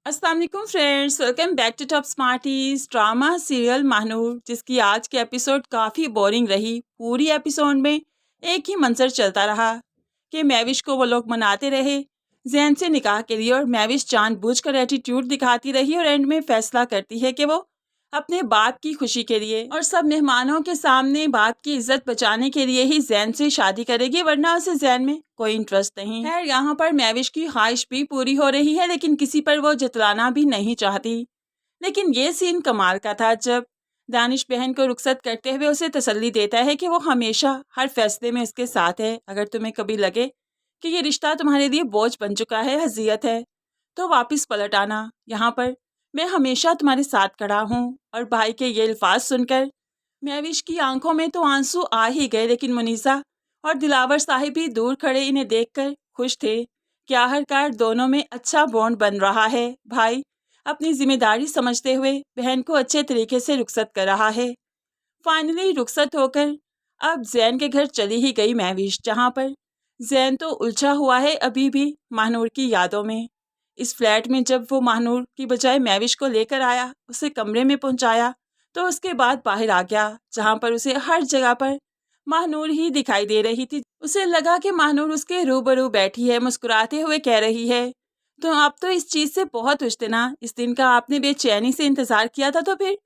अस्सलाम वालेकुम friends, welcome back to top smarties. Drama serial Mahanoor, जिसकी आज की एपिसोड काफ़ी बोरिंग रही। पूरी एपिसोड में एक ही मंजर चलता रहा कि मैविश को वो लोग मनाते रहे जैन से निकाह के लिए, और मैविश जानबूझकर एटीट्यूड दिखाती रही और एंड में फैसला करती है कि वो अपने बाप की खुशी के लिए और सब मेहमानों के सामने बाप की इज्जत बचाने के लिए ही जैन से शादी करेगी, वरना उसे जैन में कोई इंटरेस्ट नहीं है। यहाँ पर मैविश की ख्वाहिश भी पूरी हो रही है, लेकिन किसी पर वो जतलाना भी नहीं चाहती। लेकिन ये सीन कमाल का था जब दानिश बहन को रुखसत करते हुए उसे तसल्ली देता है कि वो हमेशा हर फैसले में उसके साथ है। अगर तुम्हें कभी लगे कि ये रिश्ता तुम्हारे लिए बोझ बन चुका है, अजियत है, तो वापस पलट आना। यहाँ पर मैं हमेशा तुम्हारे साथ खड़ा हूँ। और भाई के ये अल्फाज सुनकर मैविश की आंखों में तो आंसू आ ही गए, लेकिन मुनीसा और दिलावर साहिब भी दूर खड़े इन्हें देखकर खुश थे कि आखिरकार दोनों में अच्छा बॉन्ड बन रहा है। भाई अपनी जिम्मेदारी समझते हुए बहन को अच्छे तरीके से रुखसत कर रहा है। फाइनली रुखसत होकर अब जैन के घर चली ही गई मैविश, जहाँ पर जैन तो उलझा हुआ है अभी भी महानूर की यादों में। इस फ्लैट में जब वो महानूर की बजाय मैविश को लेकर आया, उसे कमरे में पहुंचाया, तो उसके बाद बाहर आ गया, जहाँ पर उसे हर जगह पर महानूर ही दिखाई दे रही थी। उसे लगा कि महानूर उसके रूबरू बैठी है, मुस्कुराते हुए कह रही है, तो आप तो इस चीज़ से बहुत खुश थे ना, इस दिन का आपने बेचैनी से इंतजार किया था, तो फिर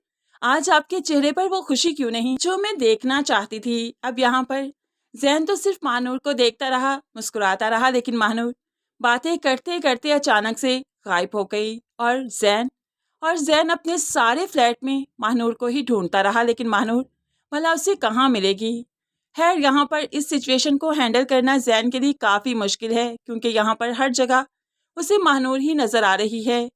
आज आपके चेहरे पर वो खुशी क्यों नहीं जो मैं देखना चाहती थी। अब यहाँ पर जैन तो सिर्फ महानूर को देखता रहा, मुस्कुराता रहा, लेकिन महानूर बातें करते करते अचानक से गायब हो गई। और जैन अपने सारे फ्लैट में महानूर को ही ढूंढता रहा, लेकिन महानूर भला उसे कहाँ मिलेगी। खैर, यहाँ पर इस सिचुएशन को हैंडल करना जैन के लिए काफ़ी मुश्किल है, क्योंकि यहाँ पर हर जगह उसे महानूर ही नज़र आ रही है।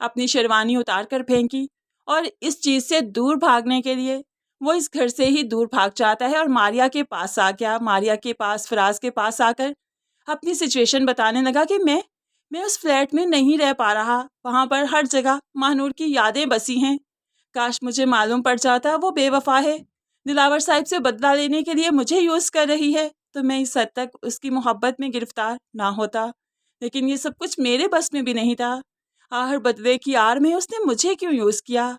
अपनी शेरवानी उतार कर फेंकी और इस चीज़ से दूर भागने के लिए वो इस घर से ही दूर भाग जाता है और मारिया के पास आ गया। मारिया के पास, फराज के पास आकर अपनी सिचुएशन बताने लगा कि मैं उस फ्लैट में नहीं रह पा रहा, वहाँ पर हर जगह महानूर की यादें बसी हैं। काश मुझे मालूम पड़ जाता वो बेवफा है, दिलावर साहिब से बदला लेने के लिए मुझे यूज़ कर रही है, तो मैं इस हद तक उसकी मोहब्बत में गिरफ्तार ना होता। लेकिन ये सब कुछ मेरे बस में भी नहीं था। आखिर बदले की आड़ में उसने मुझे क्यों यूज़ किया।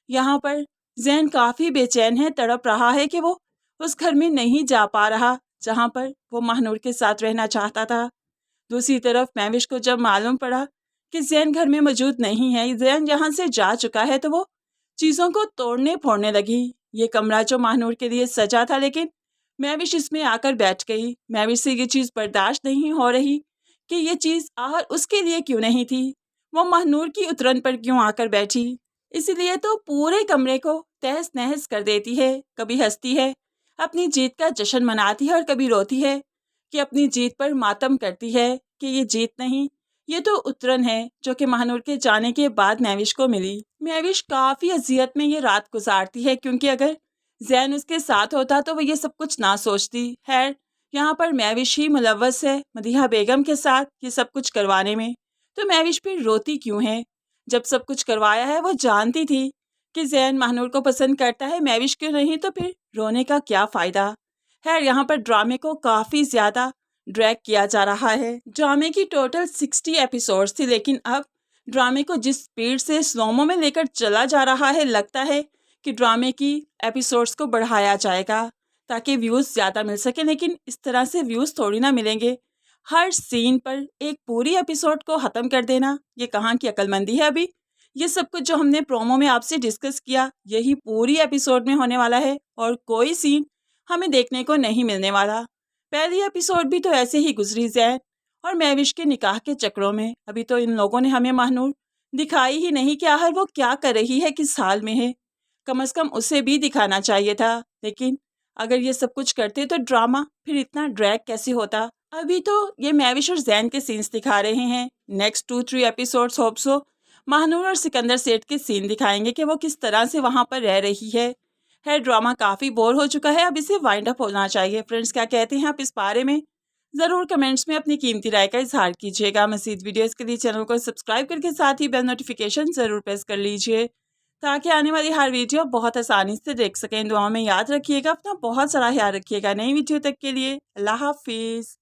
यहाँ पर जैन काफ़ी बेचैन है, तड़प रहा है कि वो उस घर में नहीं जा पा रहा जहाँ पर वो महानूर के साथ रहना चाहता था। दूसरी तरफ मैविश को जब मालूम पड़ा कि जैन घर में मौजूद नहीं है, जैन यहाँ से जा चुका है, तो वो चीज़ों को तोड़ने फोड़ने लगी। ये कमरा जो महानूर के लिए सजा था, लेकिन मैविश इसमें आकर बैठ गई। मैविश से ये चीज़ बर्दाश्त नहीं हो रही कि ये चीज़ आखिर उसके लिए क्यों नहीं थी, वो महानूर की उतरन पर क्यों आकर बैठी। इसीलिए तो पूरे कमरे को तहस नहस कर देती है। कभी हंसती है, अपनी जीत का जश्न मनाती है, और कभी रोती है कि अपनी जीत पर मातम करती है कि ये जीत नहीं, ये तो उतरन है जो कि महानूर के जाने के बाद मैविश को मिली। मैविश काफ़ी अजियत में ये रात गुजारती है, क्योंकि अगर जैन उसके साथ होता तो वो ये सब कुछ ना सोचती। खैर, यहाँ पर मैविश ही मुलव्वस है मदीहा बेगम के साथ ये सब कुछ करवाने में, तो मैविश फिर रोती क्यों है। जब सब कुछ करवाया है, वो जानती थी कि जैन महानूर को पसंद करता है, मैविश क्यों नहीं, तो फिर रोने का क्या फ़ायदा। खैर, यहाँ पर ड्रामे को काफ़ी ज़्यादा ड्रैग किया जा रहा है। ड्रामे की टोटल 60 एपिसोड्स थी, लेकिन अब ड्रामे को जिस स्पीड से स्लोमो में लेकर चला जा रहा है, लगता है कि ड्रामे की एपिसोड्स को बढ़ाया जाएगा ताकि व्यूज़ ज़्यादा मिल सके। लेकिन इस तरह से व्यूज़ थोड़ी ना मिलेंगे। हर सीन पर एक पूरी एपिसोड को ख़त्म कर देना, ये कहाँ की अक्लमंदी है। अभी ये सब कुछ जो हमने प्रोमो में आपसे डिस्कस किया, यही पूरी एपिसोड में होने वाला है, और कोई सीन हमें देखने को नहीं मिलने वाला। पहली एपिसोड भी तो ऐसे ही गुजरी जैन और मैविश के निकाह के चक्रों में। अभी तो इन लोगों ने हमें महानूर दिखाई ही नहीं कि आखिर वो क्या कर रही है, किस हाल में है। कम से कम उसे भी दिखाना चाहिए था, लेकिन अगर ये सब कुछ करते तो ड्रामा फिर इतना ड्रैग कैसे होता। अभी तो ये मैविश और जैन के सीन्स दिखा रहे हैं। Next 2-3 episodes hope so Mahnoor और सिकंदर सेठ के सीन दिखाएंगे कि वो किस तरह से वहाँ पर रह रही है। ड्रामा काफ़ी बोर हो चुका है, अब इसे वाइंड अप होना चाहिए। फ्रेंड्स, क्या कहते हैं आप इस बारे में? ज़रूर कमेंट्स में अपनी कीमती राय का इजहार कीजिएगा। मज़ीद वीडियोस के लिए चैनल को सब्सक्राइब करके साथ ही बेल नोटिफिकेशन ज़रूर प्रेस कर लीजिए, ताकि आने वाली हर वीडियो बहुत आसानी से देख सकें। दुआओं में याद रखिएगा, अपना बहुत सारा ख्याल रखिएगा। नई वीडियो तक के लिए अल्लाह हाफिज़।